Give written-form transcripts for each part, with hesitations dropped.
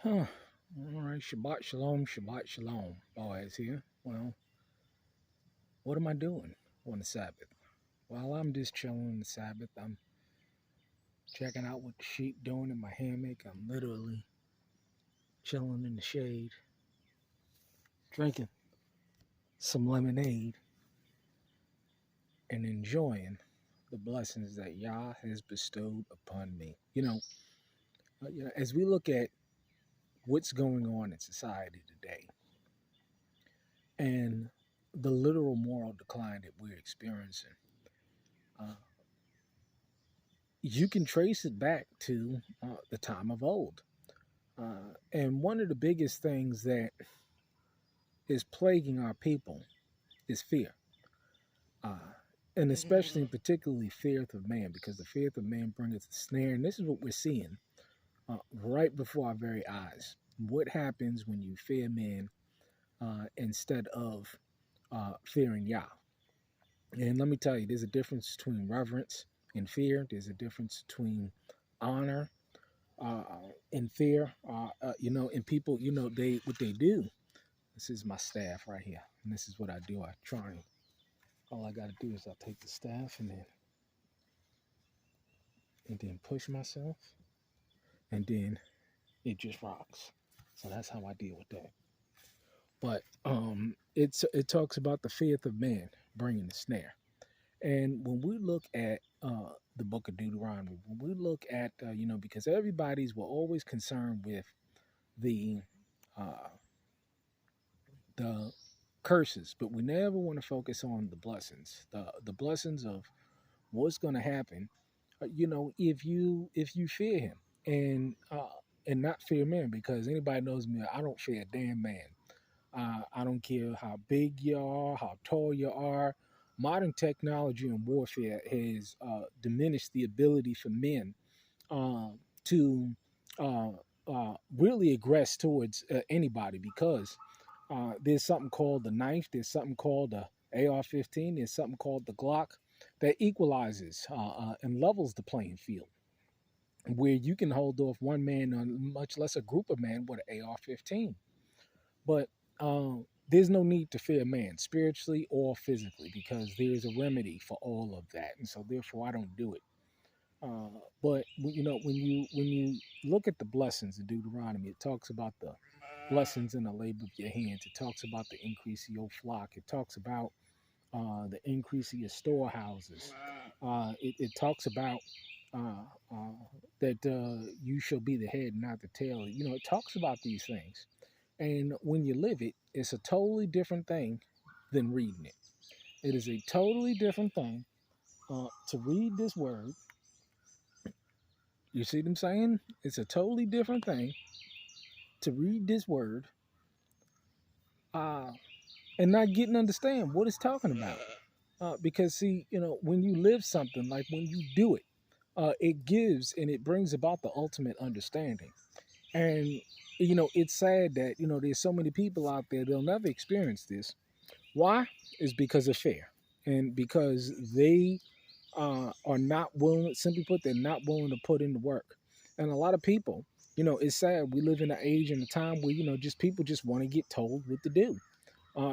Huh. All right. Shabbat shalom. Shabbat shalom. Boaz here. Well, what am I doing on the Sabbath? Well, I'm just chilling on the Sabbath. I'm checking out what the sheep doing in my hammock. I'm literally chilling in the shade, drinking some lemonade, and enjoying the blessings that Yah has bestowed upon me. As we look at what's going on in society today and the literal moral decline that we're experiencing, uh, you can trace it back to the time of old. And one of the biggest things that is plaguing our people is fear. Uh, and especially and particularly feareth of man, because the fear of man bringeth a snare. And this is what we're seeing right before our very eyes. What happens when you fear man instead of fearing Yah? And let me tell you, there's a difference between reverence and fear. There's a difference between honor uh, and fear. And people, they what they do. This is my staff right here, and this is what I do. I try and all I got to do is I take the staff and then push myself, and then it just rocks. So that's how I deal with that. But it talks about the fear of man bringing the snare. And when we look at the book of Deuteronomy, when we look at, because we're always concerned with the uh, the curses, but we never want to focus on the blessings, the blessings of what's going to happen. If you fear Him and not fear man, because anybody knows me, I don't fear a damn man. I don't care how big you are, how tall you are. Modern technology and warfare has diminished the ability for men to uh, really aggress towards anybody, because there's something called the knife, there's something called the AR-15, there's something called the Glock that equalizes and levels the playing field, where you can hold off one man, much less a group of men, with an AR-15. But there's no need to fear man, spiritually or physically, because there's a remedy for all of that, and so therefore I don't do it. But when you look at the blessings in Deuteronomy, it talks about the blessings in the labor of your hands. It talks about the increase of your flock. It talks about the increase of your storehouses. It talks about uh, uh, that you shall be the head, not the tail. It talks about these things. And when you live it, it's a totally different thing than reading it. It is a totally different thing to read this word. You see what I'm saying? It's a totally different thing to read this word uh, and not get and understand what it's talking about. Because, see, when you live something, like when you do it, it gives and it brings about the ultimate understanding. And, it's sad that, there's so many people out there, they'll never experience this. Why? Is because of fear. And because they are not willing, simply put, they're not willing to put in the work. And a lot of people, it's sad. We live in an age and a time where, just people just want to get told what to do.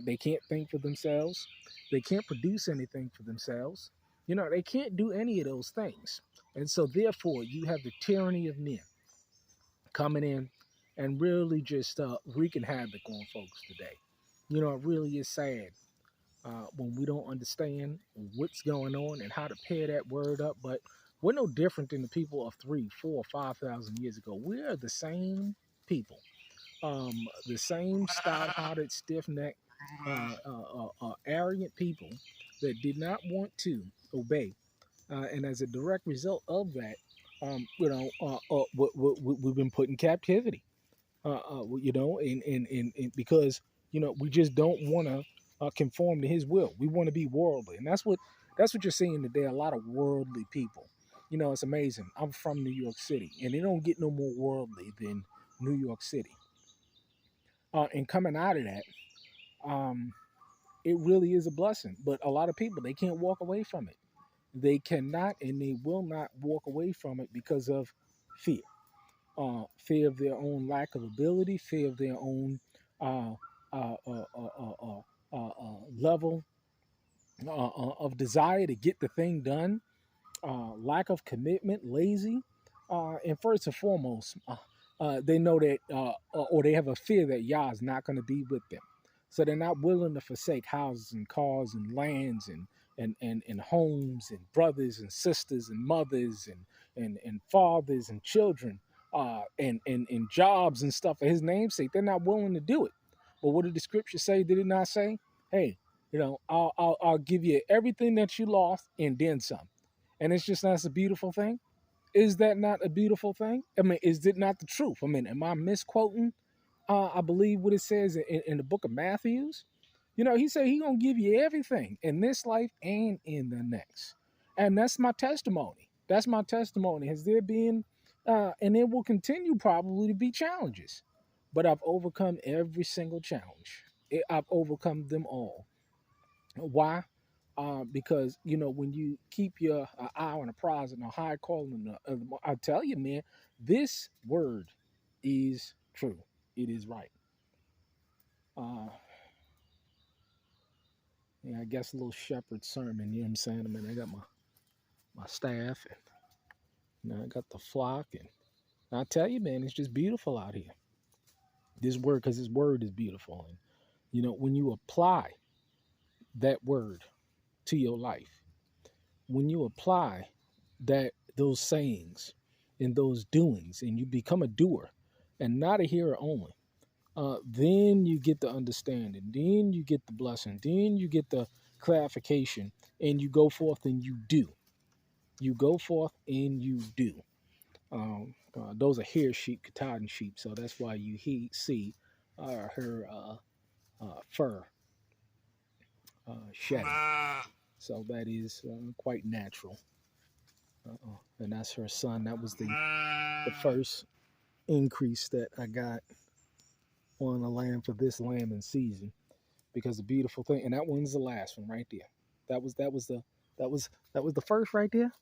They can't think for themselves. They can't produce anything for themselves. They can't do any of those things. And so, therefore, you have the tyranny of men coming in and really just wreaking havoc on folks today. It really is sad when we don't understand what's going on and how to pair that word up. But we're no different than the people of 3, 4, 5,000 years ago. We are the same people, the same stout-hearted, stiff-necked, arrogant people that did not want to obey. And as a direct result of that, we've been put in captivity. And because we just don't want to conform to His will. We want to be worldly, and that's what you're seeing today. A lot of worldly people. It's amazing. I'm from New York City, and they don't get no more worldly than New York City. And coming out of that, um, it really is a blessing. But a lot of people, they can't walk away from it. They cannot, and they will not walk away from it because of fear. fear of their own lack of ability, fear of their own uh, level of desire to get the thing done, lack of commitment, lazy, and first and foremost, they know that, or they have a fear that Yah is not going to be with them, so they're not willing to forsake houses and cars and lands and homes and brothers and sisters and mothers and fathers and children, and jobs and stuff for His namesake. They're not willing to do it. But what did the Scripture say? Did it not say, "Hey, I'll give you everything that you lost and then some"? And it's just that's a beautiful thing. Is that not a beautiful thing? I mean, is it not the truth? I mean, am I misquoting? I believe what it says in the book of Matthews. He said He gonna give you everything in this life and in the next, and that's my testimony. That's my testimony. Has there been, and it will continue probably to be challenges, but I've overcome every single challenge. I've overcome them all. Why? Because when you keep your eye on a prize and a high calling, I tell you, man, this word is true. It is right. Uh, yeah, I guess a little shepherd sermon. You know what I'm saying? I mean, I got my staff, and I got the flock, and I tell you, man, it's just beautiful out here. This word, because this word is beautiful, and when you apply that word to your life, when you apply those sayings and those doings, and you become a doer and not a hearer only, then you get the understanding, then you get the blessing, then you get the clarification, and you go forth and you do. You go forth and you do. Those are hair sheep, Katahdin sheep, so that's why you see her fur shedding. So that is quite natural. And that's her son. That was the first increase that I got on the lamb for this lambing season, because the beautiful thing, and that one's the last one right there. That was the first right there.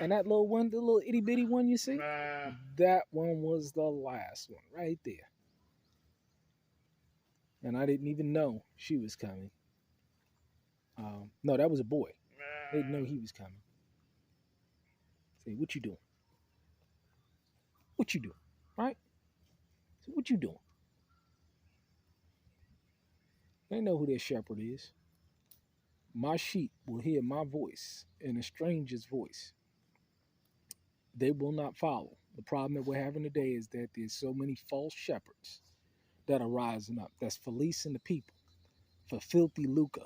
And that little one, the little itty bitty one you see, that one was the last one right there. And I didn't even know she was coming. No, that was a boy. I didn't know he was coming. Say, what you doing? What you doing? Right? So what you doing? They know who their shepherd is. My sheep will hear my voice, and a stranger's voice they will not follow. The problem that we're having today is that there's so many false shepherds that are rising up, that's fleecing the people for filthy lucre,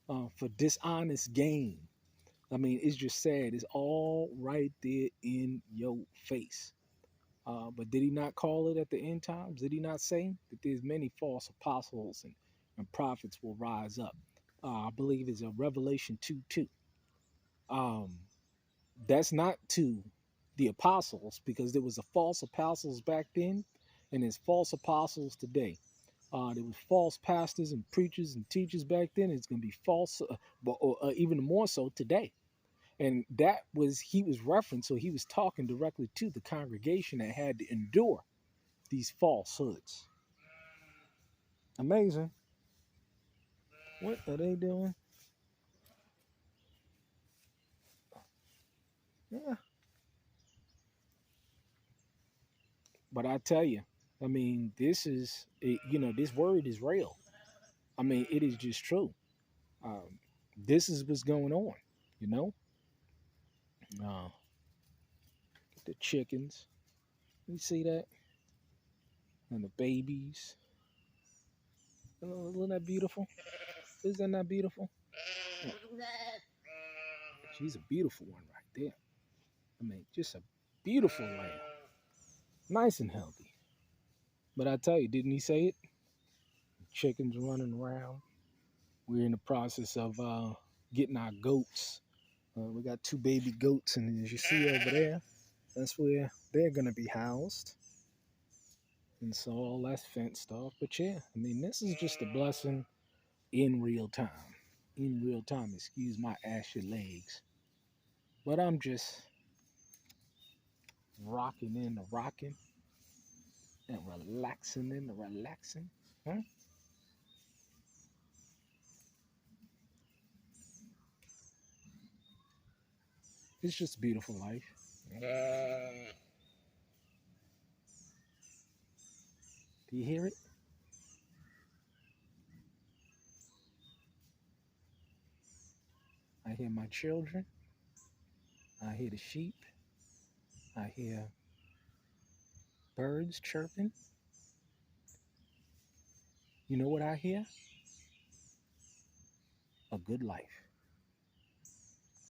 for dishonest gain. I mean, it's just sad. It's all right there in your face. But did He not call it at the end times? Did He not say that there's many false apostles and prophets will rise up? I believe it's a Revelation 2:2. Um, that's not to the apostles, because there was a false apostles back then, and there's false apostles today. There was false pastors and preachers and teachers back then. It's going to be false, but even more so today. And that was, he was referenced, so he was talking directly to the congregation that had to endure these falsehoods. Amazing. What are they doing? Yeah. But I tell you, I mean, this is, this word is real. I mean, it is just true. This is what's going on, you know? Uh, the chickens. You see that? And the babies. Isn't that beautiful? Isn't that not beautiful? Yeah. She's a beautiful one right there. I mean, just a beautiful lamb. Nice and healthy. But I tell you, didn't he say it? Chickens running around. We're in the process of getting our goats. We got 2 baby goats, and as you see over there, that's where they're going to be housed. And so all that's fenced off. But yeah, I mean, this is just a blessing in real time. In real time, excuse my ashy legs. But I'm just rocking in the rocking and relaxing in the relaxing. Huh? It's just a beautiful life. Do you hear it? I hear my children. I hear the sheep. I hear birds chirping. You know what I hear? A good life.